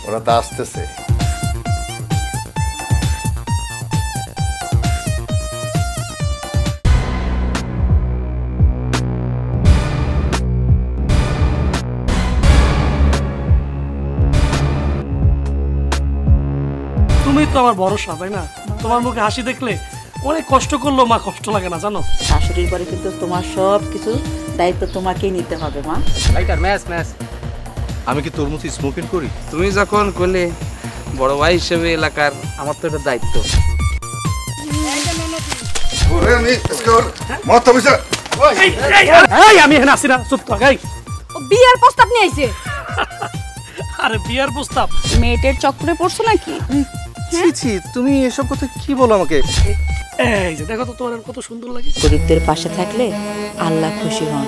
ওরা তো আসতেছে। তুমি তো আমার ভরসা, তাই না? তোমার মুখে হাসি দেখলে অনেক কষ্ট করলো মা কষ্ট লাগে না, জানো? শাশুড়ির পরে কিন্তু তোমার সব কিছু দায়িত্ব তোমাকেই নিতে হবে মা। Lighter match match. আমি কি তোর মতো স্মোকিং করি? তুমি যখন করলে বড় ভাই হিসেবে এলাকার আমার তো এটা দায়িত্ব। আমি এখানে আসি না, চুপ থাক। ও বিয়ার প্রস্তাব নিয়ে আইছে। আরে বিয়ার প্রস্তাব? মেয়েটের চক্করে পড়ছো নাকি? ছি ছি, তুমি এসব কথা কি বলো আমাকে? এই যে দেখো তো তোমার কত সুন্দর লাগে। গরিবদের পাশে থাকলে আল্লাহ খুশি হন।